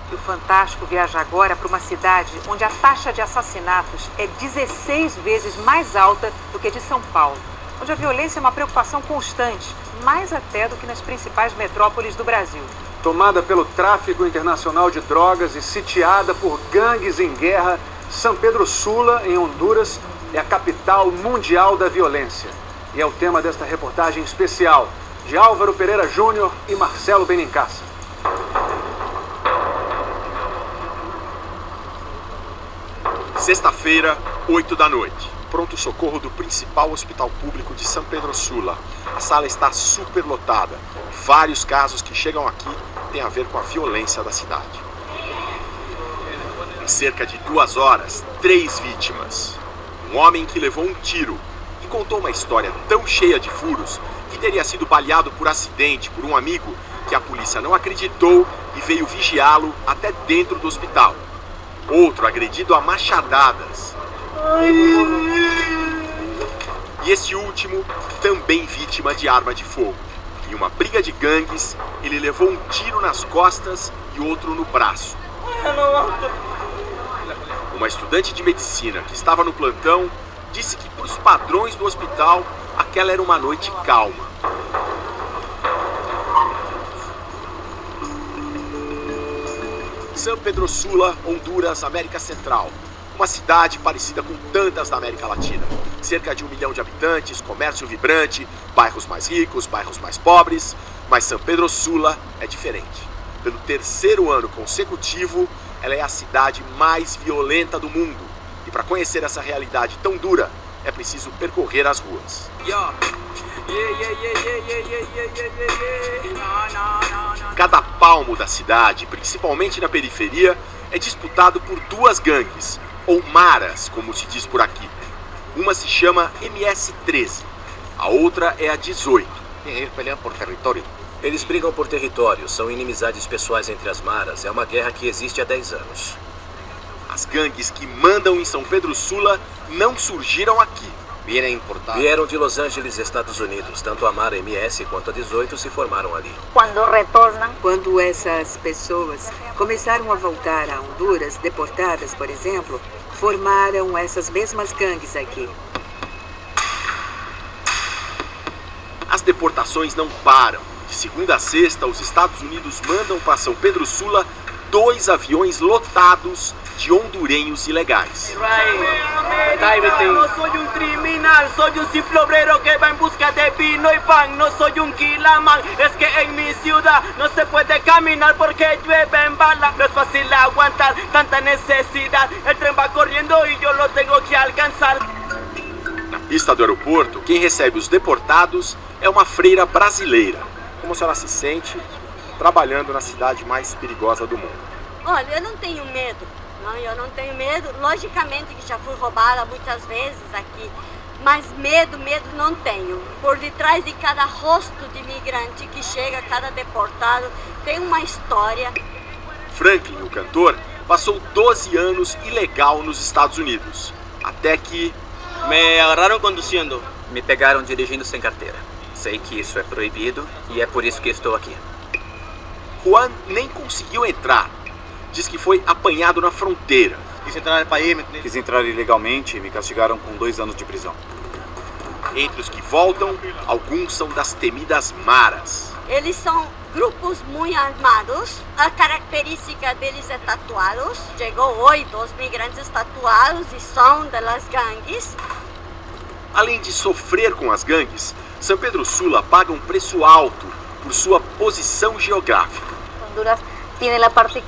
E o Fantástico viaja agora para uma cidade onde a taxa de assassinatos é 16 vezes mais alta do que a de São Paulo, onde a violência é uma preocupação constante, mais até do que nas principais metrópoles do Brasil. Tomada pelo tráfico internacional de drogas e sitiada por gangues em guerra, San Pedro Sula, em Honduras, é a capital mundial da violência. E é o tema desta reportagem especial de Álvaro Pereira Júnior e Marcelo Benincasa. Sexta-feira, 8 da noite. Pronto-socorro do principal hospital público de San Pedro Sula. A sala está superlotada. Vários casos que chegam aqui têm a ver com a violência da cidade. Em cerca de 2 horas, 3 vítimas. Um homem que levou um tiro e contou uma história tão cheia de furos que teria sido baleado por acidente por um amigo que a polícia não acreditou e veio vigiá-lo até dentro do hospital. Outro agredido a machadadas. E esse último, também vítima de arma de fogo. Em uma briga de gangues, ele levou um tiro nas costas e outro no braço. Uma estudante de medicina que estava no plantão disse que, para os padrões do hospital, aquela era uma noite calma. San Pedro Sula, Honduras, América Central. Uma cidade parecida com tantas da América Latina. Cerca de 1 milhão de habitantes, comércio vibrante, bairros mais ricos, bairros mais pobres. Mas San Pedro Sula é diferente. Pelo 3º ano consecutivo, ela é a cidade mais violenta do mundo. E para conhecer essa realidade tão dura, é preciso percorrer as ruas. Cada palmo da cidade, principalmente na periferia, é disputado por 2 gangues, ou maras, como se diz por aqui. Uma se chama MS-13, a outra é a 18. Eles peleam por território. Eles brigam por território, são inimizades pessoais entre as maras, é uma guerra que existe há 10 anos. As gangues que mandam em São Pedro Sula não surgiram aqui. Vieram de Los Angeles, Estados Unidos. Tanto a Mara MS quanto a 18 se formaram ali. Quando essas pessoas começaram a voltar a Honduras, deportadas, por exemplo, formaram essas mesmas gangues aqui. As deportações não param. De segunda a sexta, os Estados Unidos mandam para São Pedro Sula 2 aviões lotados de hondurenhos ilegais. No soy un criminal, soy un simple obrero que va en busca de vino y pan. No soy un quilamán, es que en mi ciudad no se puede caminar porque llueven balas. No es fácil aguantar tanta necesidad. El tren va corriendo y yo lo tengo que alcanzar. Na pista do aeroporto, quem recebe os deportados é uma freira brasileira. Como a senhora se sente trabalhando na cidade mais perigosa do mundo? Olha, eu não tenho medo. Não, eu não tenho medo. Logicamente que já fui roubada muitas vezes aqui, mas medo não tenho. Por detrás de cada rosto de imigrante que chega, cada deportado, tem uma história. Franklin, o cantor, passou 12 anos ilegal nos Estados Unidos. Até que... Me agarraram conduzindo. Me pegaram dirigindo sem carteira. Sei que isso é proibido e é por isso que estou aqui. Juan nem conseguiu entrar. Diz que foi apanhado na fronteira. Quis entrar ilegalmente e me castigaram com 2 anos de prisão. Entre os que voltam, alguns são das temidas maras. Eles são grupos muito armados. A característica deles é tatuados. Chegou 8 os migrantes tatuados e são das gangues. Além de sofrer com as gangues, San Pedro Sula paga um preço alto por sua posição geográfica.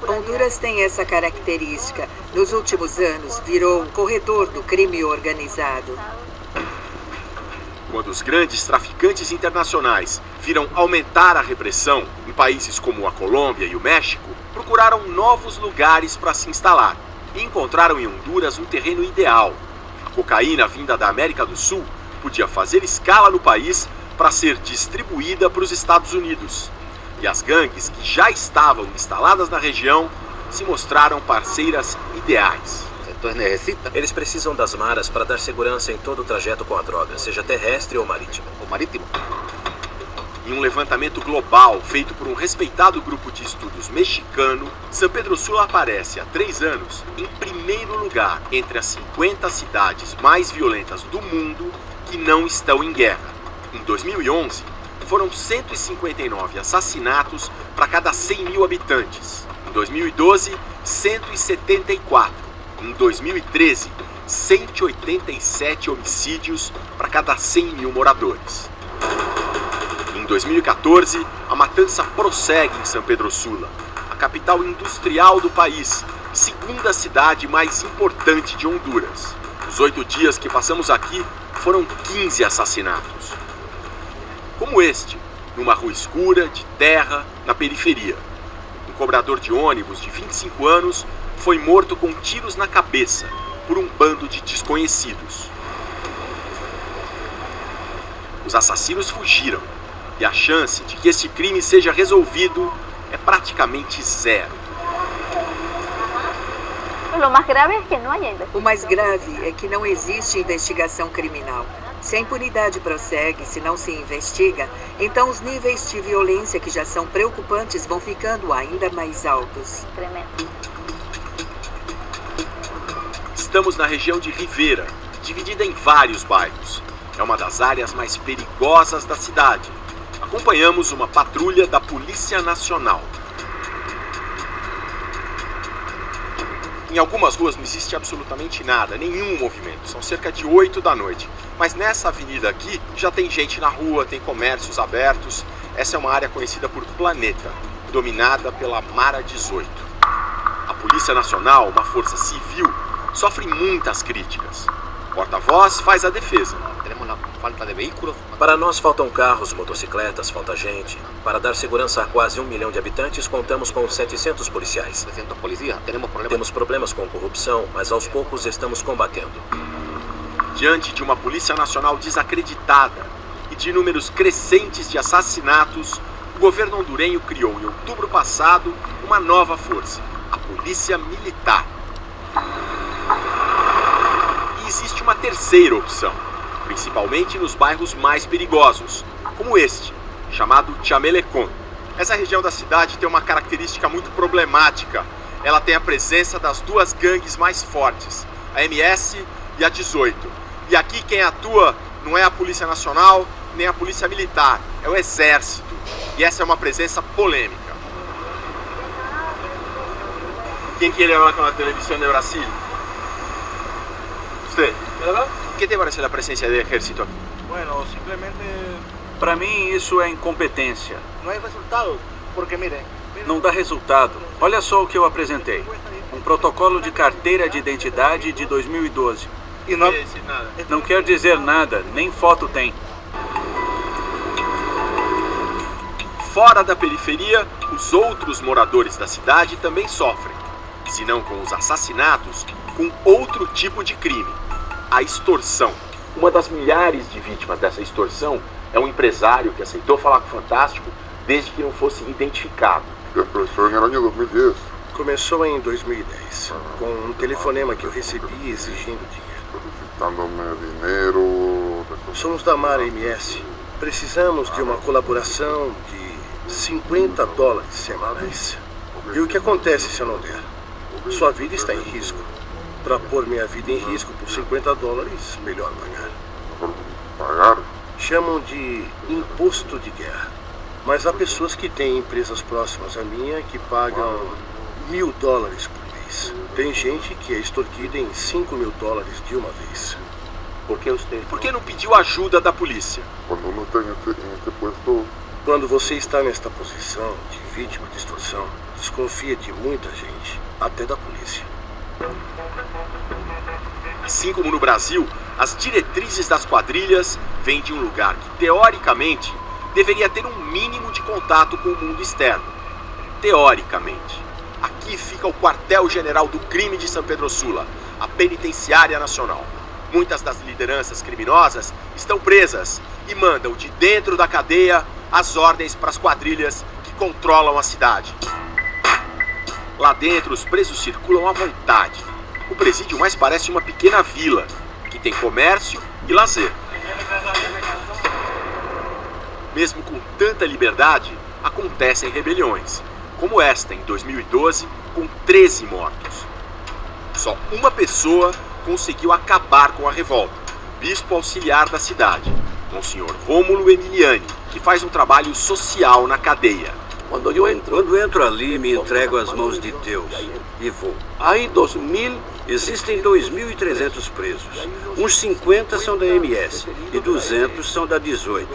Honduras tem essa característica. Nos últimos anos, virou um corredor do crime organizado. Quando os grandes traficantes internacionais viram aumentar a repressão em países como a Colômbia e o México, procuraram novos lugares para se instalar e encontraram em Honduras um terreno ideal. A cocaína vinda da América do Sul podia fazer escala no país para ser distribuída para os Estados Unidos. E as gangues que já estavam instaladas na região se mostraram parceiras ideais. Eles precisam das maras para dar segurança em todo o trajeto com a droga, seja terrestre ou marítimo. Em um levantamento global feito por um respeitado grupo de estudos mexicano, San Pedro Sula aparece há 3 anos em primeiro lugar entre as 50 cidades mais violentas do mundo que não estão em guerra. Em 2011, foram 159 assassinatos para cada 100 mil habitantes. Em 2012, 174. Em 2013, 187 homicídios para cada 100 mil moradores. Em 2014, a matança prossegue em San Pedro Sula, a capital industrial do país, segunda cidade mais importante de Honduras. Nos 8 dias que passamos aqui, foram 15 assassinatos. Como este, numa rua escura, de terra, na periferia. Um cobrador de ônibus de 25 anos foi morto com tiros na cabeça por um bando de desconhecidos. Os assassinos fugiram e a chance de que este crime seja resolvido é praticamente zero. O mais grave é que não existe investigação criminal. Se a impunidade prossegue, se não se investiga, então os níveis de violência que já são preocupantes vão ficando ainda mais altos. Estamos na região de Rivera, dividida em vários bairros. É uma das áreas mais perigosas da cidade. Acompanhamos uma patrulha da Polícia Nacional. Em algumas ruas não existe absolutamente nada, nenhum movimento. São cerca de 8 da noite. Mas nessa avenida aqui já tem gente na rua, tem comércios abertos. Essa é uma área conhecida por Planeta, dominada pela Mara 18. A Polícia Nacional, uma força civil, sofre muitas críticas. O porta-voz faz a defesa. Para nós faltam carros, motocicletas, falta gente. Para dar segurança a quase 1 milhão de habitantes, contamos com 700 policiais. Temos problemas com corrupção, mas aos poucos estamos combatendo. Diante de uma Polícia Nacional desacreditada e de números crescentes de assassinatos, o governo hondurenho criou em outubro passado uma nova força, a Polícia Militar. E existe uma terceira opção, principalmente nos bairros mais perigosos, como este, chamado Chamelecón. Essa região da cidade tem uma característica muito problemática. Ela tem a presença das 2 gangues mais fortes, a MS e a 18. E aqui quem atua não é a Polícia Nacional, nem a Polícia Militar, é o Exército. E essa é uma presença polêmica. Quem quiere hablar con la televisión de Brasil? Usted. ¿Qué te parece la presencia del ejército aquí? Bueno, simplesmente... Para mim, isso é incompetência. Não é resultado, porque mire... Não dá resultado. Olha só o que eu apresentei. Um protocolo de carteira de identidade de 2012. E não... Não quer dizer nada, nem foto tem. Fora da periferia, os outros moradores da cidade também sofrem. Se não com os assassinatos, com outro tipo de crime, a extorsão. Uma das milhares de vítimas dessa extorsão é um empresário que aceitou falar com o Fantástico desde que não fosse identificado. Começou em ano 2010. Começou em 2010, com um telefonema que eu recebi exigindo dinheiro. Solicitando-me dinheiro. Somos da Mara MS. Precisamos de uma colaboração de $50 semanais. E o que acontece se eu não der? Sua vida está em risco. Para pôr minha vida em risco por $50, melhor pagar. Pagar? Chamam de imposto de guerra. Mas há pessoas que têm empresas próximas à minha que pagam $1.000 por mês. Tem gente que é extorquida em $5.000 de uma vez. Por que não pediu ajuda da polícia? Quando não tem esse posto... Quando você está nesta posição de vítima de extorsão, desconfia de muita gente, até da polícia. Assim como no Brasil, as diretrizes das quadrilhas vêm de um lugar que, teoricamente, deveria ter um mínimo de contato com o mundo externo. Teoricamente. Aqui fica o quartel-general do crime de San Pedro Sula, a Penitenciária Nacional. Muitas das lideranças criminosas estão presas e mandam de dentro da cadeia as ordens para as quadrilhas que controlam a cidade. Lá dentro, os presos circulam à vontade. O presídio mais parece uma pequena vila, que tem comércio e lazer. mesmo com tanta liberdade, acontecem rebeliões, como esta em 2012, com 13 mortos. Só uma pessoa conseguiu acabar com a revolta, o bispo auxiliar da cidade, Monsenhor Rômulo Emiliani, que faz um trabalho social na cadeia. Quando entro ali, me entrego às mãos de Deus e vou. Existem 2.300 presos. Uns 50 são da MS e 200 são da 18.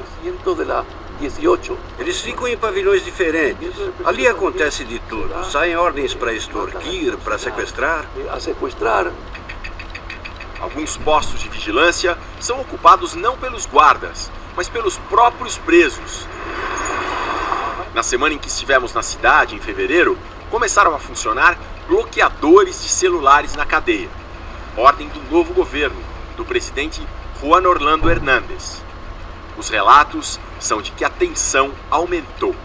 Eles ficam em pavilhões diferentes. Ali acontece de tudo. Saem ordens para extorquir, para sequestrar. Alguns postos de vigilância são ocupados não pelos guardas, mas pelos próprios presos. Na semana em que estivemos na cidade, em fevereiro, começaram a funcionar bloqueadores de celulares na cadeia. Ordem do novo governo, do presidente Juan Orlando Hernández. Os relatos são de que a tensão aumentou.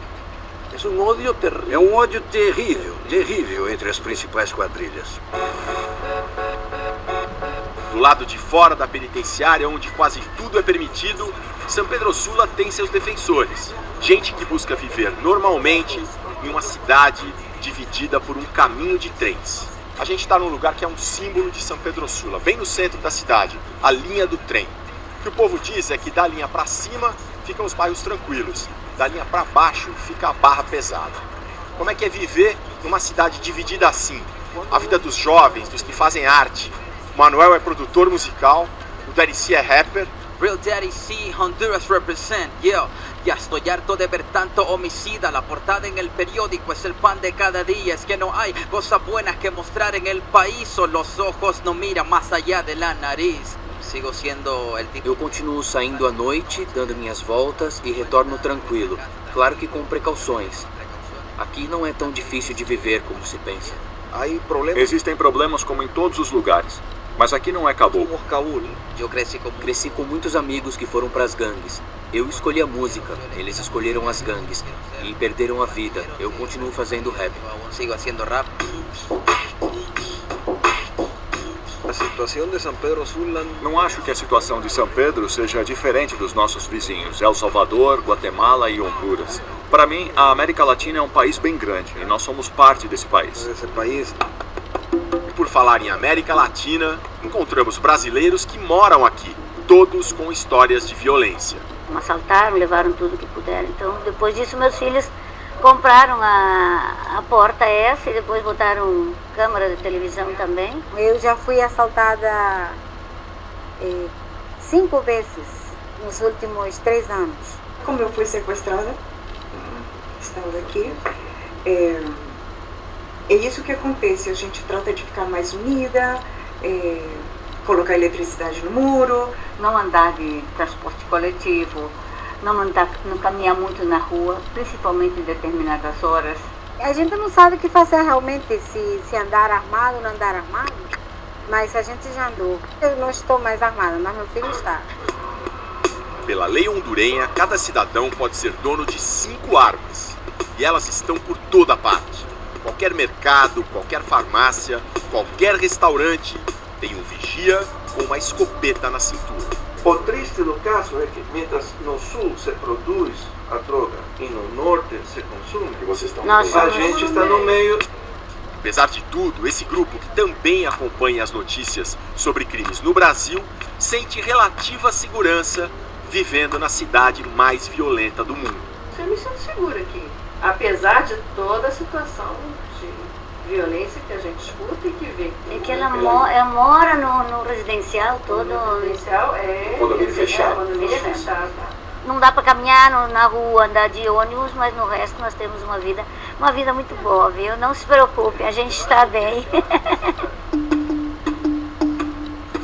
É um ódio terrível, terrível entre as principais quadrilhas. Do lado de fora da penitenciária, onde quase tudo é permitido, São Pedro Sula tem seus defensores. Gente que busca viver normalmente em uma cidade dividida por um caminho de trens. A gente está num lugar que é um símbolo de São Pedro Sula, bem no centro da cidade, a linha do trem. O que o povo diz é que da linha para cima ficam os bairros tranquilos, da linha para baixo fica a barra pesada. Como é que é viver numa cidade dividida assim? A vida dos jovens, dos que fazem arte. O Manuel é produtor musical, o Daddy C é rapper. Real Daddy C, Honduras represent, yeah. Ya estoy harto de ver tanto homicida. La portada en el periódico es el pan de cada día. Es que no hay cosas buenas que mostrar en el país, o los ojos no miran más allá de la nariz. Sigo sendo el tipo. Eu continuo saindo à noite, dando minhas voltas e retorno tranquilo. Claro que com precauções. Aqui não é tão difícil de viver como se pensa. Existem problemas como em todos os lugares. Mas aqui não é Cabul. Eu cresci com muitos amigos que foram para as gangues. Eu escolhi a música, eles escolheram as gangues e perderam a vida. Eu continuo fazendo rap. Sigo fazendo rap. A situação de São Pedro Sula... Não acho que a situação de São Pedro seja diferente dos nossos vizinhos, El Salvador, Guatemala e Honduras. Para mim, a América Latina é um país bem grande e nós somos parte desse país. E por falar em América Latina, encontramos brasileiros que moram aqui, todos com histórias de violência. Assaltaram, levaram tudo que puderam. Então, depois disso, meus filhos compraram a porta essa e depois botaram câmera de televisão também. Eu já fui assaltada 5 vezes nos últimos 3 anos. Como eu fui sequestrada, estamos aqui, é isso que acontece. A gente trata de ficar mais unida, colocar eletricidade no muro, não andar de transporte coletivo, não caminhar muito na rua, principalmente em determinadas horas. A gente não sabe o que fazer realmente, se andar armado ou não andar armado, mas a gente já andou. Eu não estou mais armada, mas meu filho está. Pela lei hondurenha, cada cidadão pode ser dono de 5 armas, e elas estão por toda parte. Qualquer mercado, qualquer farmácia, qualquer restaurante tem um vigia com uma escopeta na cintura. O triste do caso é que, mientras no sul se produz a droga e no norte se consome, a gente está no meio. Apesar de tudo, esse grupo, que também acompanha as notícias sobre crimes no Brasil, sente relativa segurança vivendo na cidade mais violenta do mundo. Eu me sinto segura aqui, apesar de toda a situação de violência que a gente escuta e que vê. É que ela mora no residencial todo. No residencial condomínio fechado. Condomínio fechado. Não dá para caminhar na rua, andar de ônibus, mas no resto nós temos uma vida muito boa, viu? Não se preocupem, a gente está bem.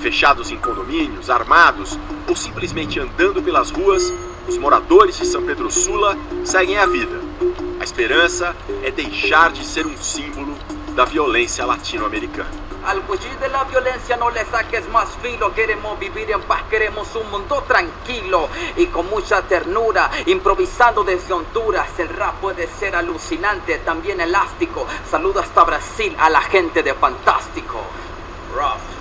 Fechados em condomínios, armados ou simplesmente andando pelas ruas, os moradores de São Pedro Sula seguem a vida. A esperança é deixar de ser um símbolo da violência latino-americana. Al fugir de la violencia no le saques más filo. Queremos vivir en paz, queremos un mundo tranquilo y con mucha ternura, improvisando desde Honduras. El rap puede ser alucinante, también elástico. Saludo hasta Brasil a la gente de Fantástico. Rough.